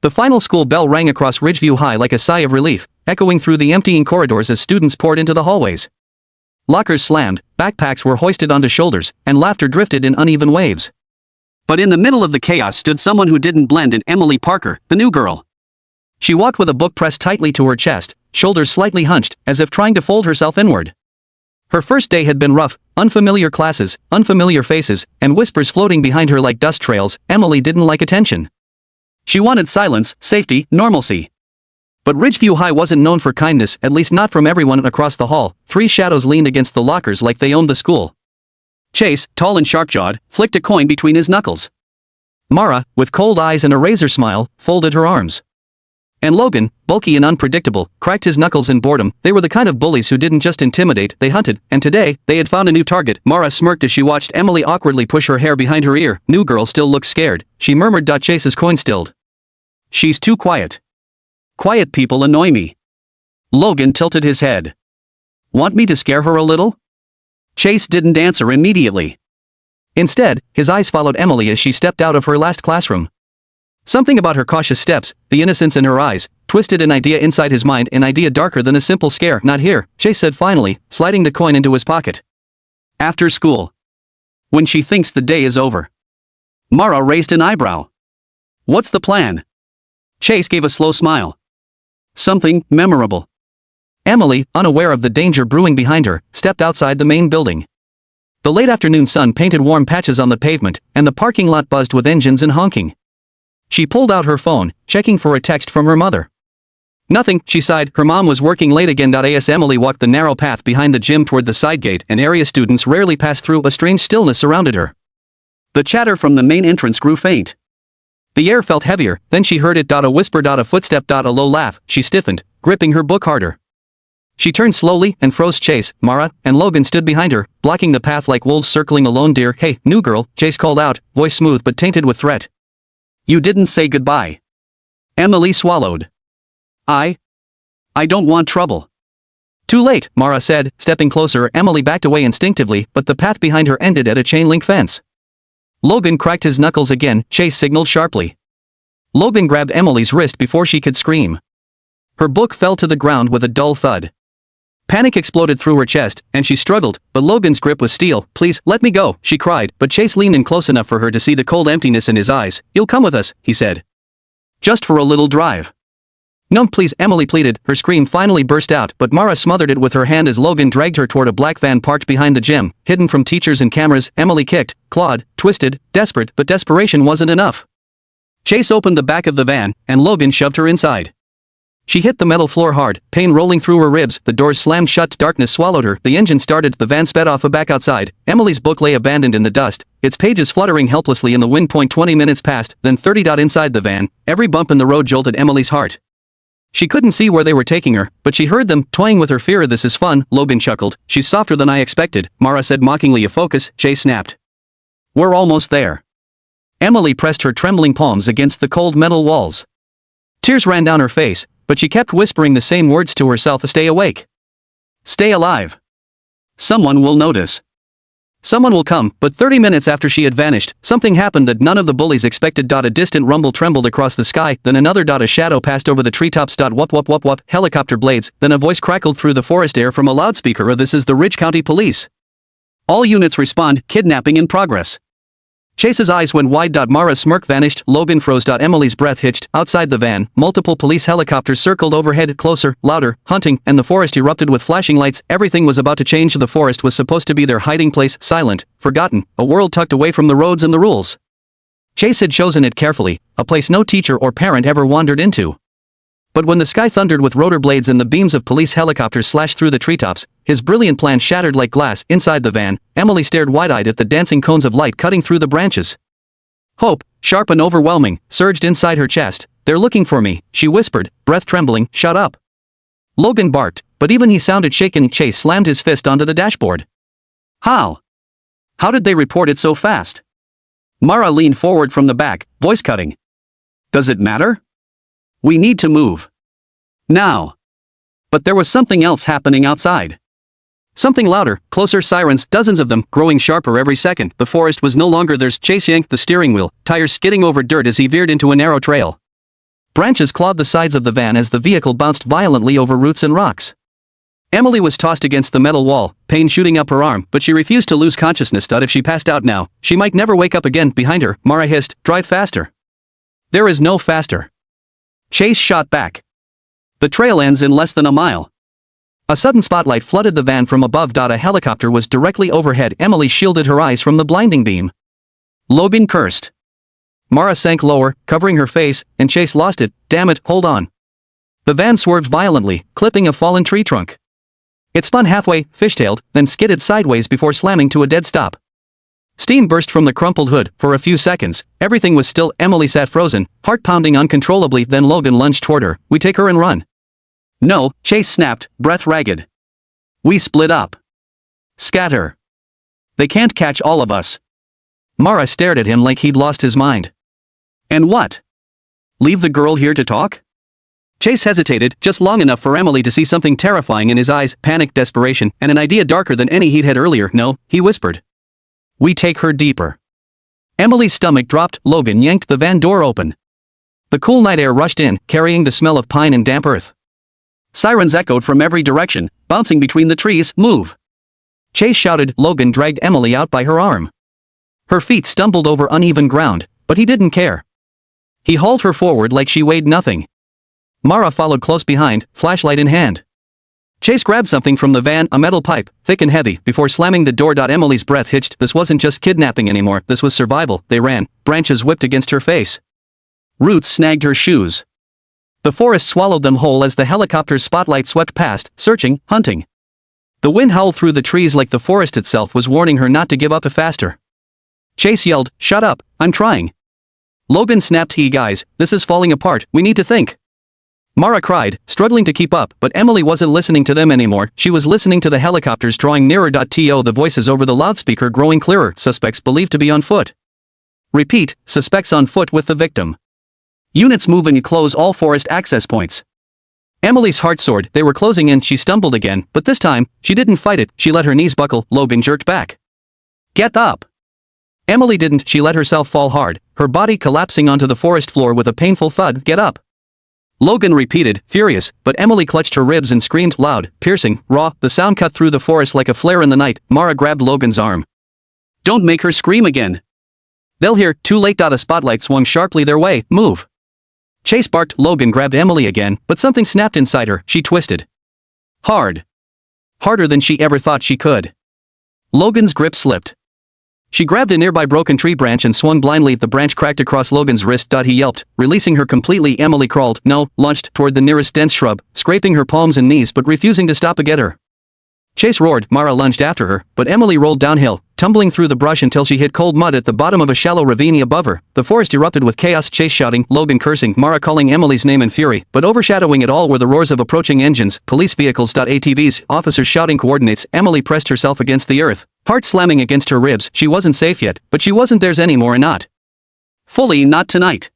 The final school bell rang across Ridgeview High like a sigh of relief, echoing through the emptying corridors as students poured into the hallways. Lockers slammed, backpacks were hoisted onto shoulders, and laughter drifted in uneven waves. But in the middle of the chaos stood someone who didn't blend in: Emily Parker, the new girl. She walked with a book pressed tightly to her chest, shoulders slightly hunched, as if trying to fold herself inward. Her first day had been rough, unfamiliar classes, unfamiliar faces, and whispers floating behind her like dust trails. Emily didn't like attention. She wanted silence, safety, normalcy. But Ridgeview High wasn't known for kindness, at least not from everyone across the hall. Three shadows leaned against the lockers like they owned the school. Chase, tall and sharp-jawed, flicked a coin between his knuckles. Mara, with cold eyes and a razor smile, folded her arms. And Logan, bulky and unpredictable, cracked his knuckles in boredom. They were the kind of bullies who didn't just intimidate, they hunted, and today, they had found a new target. Mara smirked as she watched Emily awkwardly push her hair behind her ear. New girl still looks scared, she murmured. Chase's coin stilled. She's too quiet. Quiet people annoy me. Logan tilted his head. Want me to scare her a little? Chase didn't answer immediately. Instead, his eyes followed Emily as she stepped out of her last classroom. Something about her cautious steps, the innocence in her eyes, twisted an idea inside his mind, an idea darker than a simple scare. Not here, Chase said finally, sliding the coin into his pocket. After school. When she thinks the day is over. Mara raised an eyebrow. What's the plan? Chase gave a slow smile. Something memorable. Emily, unaware of the danger brewing behind her, stepped outside the main building. The late afternoon sun painted warm patches on the pavement, and the parking lot buzzed with engines and honking. She pulled out her phone, checking for a text from her mother. Nothing, she sighed. Her mom was working late again. As Emily walked the narrow path behind the gym toward the side gate, and area students rarely passed through. A strange stillness surrounded her. The chatter from the main entrance grew faint. The air felt heavier, then she heard it. A whisper. A footstep. A low laugh. She stiffened, gripping her book harder. She turned slowly and froze. Chase, Mara, and Logan stood behind her, blocking the path like wolves circling a lone deer. Hey, new girl, Chase called out, voice smooth but tainted with threat. You didn't say goodbye. Emily swallowed. I don't want trouble. Too late, Mara said, stepping closer. Emily backed away instinctively, but the path behind her ended at a chain-link fence. Logan cracked his knuckles again. Chase signaled sharply. Logan grabbed Emily's wrist before she could scream. Her book fell to the ground with a dull thud. Panic exploded through her chest, and she struggled, but Logan's grip was steel. Please, let me go, she cried, but Chase leaned in close enough for her to see the cold emptiness in his eyes. You'll come with us, he said. Just for a little drive. No, please, Emily pleaded. Her scream finally burst out, but Mara smothered it with her hand as Logan dragged her toward a black van parked behind the gym, hidden from teachers and cameras. Emily kicked, clawed, twisted, desperate, but desperation wasn't enough. Chase opened the back of the van, and Logan shoved her inside. She hit the metal floor hard, pain rolling through her ribs. The doors slammed shut, darkness swallowed her. The engine started, the van sped off. Back outside, Emily's book lay abandoned in the dust, its pages fluttering helplessly in the wind. 20 minutes passed, then 30. Inside the van, every bump in the road jolted Emily's heart. She couldn't see where they were taking her, but she heard them, toying with her fear. This is fun, Logan chuckled. She's softer than I expected, Mara said mockingly. A focus, Chase snapped. We're almost there. Emily pressed her trembling palms against the cold metal walls. Tears ran down her face, but she kept whispering the same words to herself. Stay awake. Stay alive. Someone will notice. Someone will come. But 30 minutes after she had vanished, something happened that none of the bullies expected. A distant rumble trembled across the sky, then another. A shadow passed over the treetops. Whoop whoop whoop whoop, helicopter blades, then a voice crackled through the forest air from a loudspeaker. This is the Ridge County Police. All units respond, kidnapping in progress. Chase's eyes went wide. Mara's smirk vanished. Logan froze. Emily's breath hitched. Outside the van, multiple police helicopters circled overhead, closer, louder, hunting, and the forest erupted with flashing lights. Everything was about to change. The forest was supposed to be their hiding place, silent, forgotten, a world tucked away from the roads and the rules. Chase had chosen it carefully, a place no teacher or parent ever wandered into. But when the sky thundered with rotor blades and the beams of police helicopters slashed through the treetops, his brilliant plan shattered like glass. Inside the van, Emily stared wide-eyed at the dancing cones of light cutting through the branches. Hope, sharp and overwhelming, surged inside her chest. They're looking for me, she whispered, breath trembling. Shut up. Logan barked, but even he sounded shaken. Chase slammed his fist onto the dashboard. How? How did they report it so fast? Mara leaned forward from the back, voice cutting. Does it matter? We need to move. Now. But there was something else happening outside. Something louder, closer, sirens, dozens of them, growing sharper every second. The forest was no longer theirs. Chase yanked the steering wheel, tires skidding over dirt as he veered into a narrow trail. Branches clawed the sides of the van as the vehicle bounced violently over roots and rocks. Emily was tossed against the metal wall, pain shooting up her arm, but she refused to lose consciousness. If she passed out now, she might never wake up again. Behind her, Mara hissed, "Drive faster." "There is no faster." Chase shot back. "The trail ends in less than a mile." A sudden spotlight flooded the van from above. A helicopter was directly overhead. Emily shielded her eyes from the blinding beam. Logan cursed. Mara sank lower, covering her face, and Chase lost it. "Damn it, hold on." The van swerved violently, clipping a fallen tree trunk. It spun halfway, fishtailed, then skidded sideways before slamming to a dead stop. Steam burst from the crumpled hood. For a few seconds, everything was still. Emily sat frozen, heart pounding uncontrollably. Then Logan lunged toward her. "We take her and run." "No," Chase snapped, breath ragged. "We split up. Scatter. They can't catch all of us." Mara stared at him like he'd lost his mind. "And what? Leave the girl here to talk?" Chase hesitated, just long enough for Emily to see something terrifying in his eyes, panic, desperation, and an idea darker than any he'd had earlier. "No," he whispered. "We take her deeper." Emily's stomach dropped. Logan yanked the van door open. The cool night air rushed in, carrying the smell of pine and damp earth. Sirens echoed from every direction, bouncing between the trees. "Move!" Chase shouted. Logan dragged Emily out by her arm. Her feet stumbled over uneven ground, but he didn't care. He hauled her forward like she weighed nothing. Mara followed close behind, flashlight in hand. Chase grabbed something from the van, a metal pipe, thick and heavy, before slamming the door. Emily's breath hitched. This wasn't just kidnapping anymore, this was survival. They ran, branches whipped against her face. Roots snagged her shoes. The forest swallowed them whole as the helicopter's spotlight swept past, searching, hunting. The wind howled through the trees like the forest itself was warning her not to give up faster. Chase yelled, "Shut up, I'm trying." Logan snapped, "Hey guys, this is falling apart, we need to think." Mara cried, struggling to keep up, but Emily wasn't listening to them anymore. She was listening to the helicopters drawing nearer. The voices over the loudspeaker growing clearer. "Suspects believed to be on foot." "Repeat, suspects on foot with the victim. Units move and close all forest access points." Emily's heart soared. They were closing in. She stumbled again, but this time, she didn't fight it. She let her knees buckle. Logan jerked back. "Get up!" Emily didn't. She let herself fall hard, her body collapsing onto the forest floor with a painful thud. "Get up!" Logan repeated, furious, but Emily clutched her ribs and screamed, loud, piercing, raw. The sound cut through the forest like a flare in the night. Mara grabbed Logan's arm. "Don't make her scream again. They'll hear." Too late. The spotlight swung sharply their way. "Move!" Chase barked. Logan grabbed Emily again, but something snapped inside her. She twisted. Hard. Harder than she ever thought she could. Logan's grip slipped. She grabbed a nearby broken tree branch and swung blindly. The branch cracked across Logan's wrist. He yelped, releasing her completely. Emily crawled, launched toward the nearest dense shrub, scraping her palms and knees but refusing to stop. Get her. Chase roared. Mara lunged after her, but Emily rolled downhill, tumbling through the brush until she hit cold mud at the bottom of a shallow ravine above her. The forest erupted with chaos. Chase shouting, Logan cursing, Mara calling Emily's name in fury, but overshadowing it all were the roars of approaching engines, police vehicles. ATVs, officers shouting coordinates. Emily pressed herself against the earth, heart slamming against her ribs. She wasn't safe yet, but she wasn't theirs anymore. Not fully, not tonight.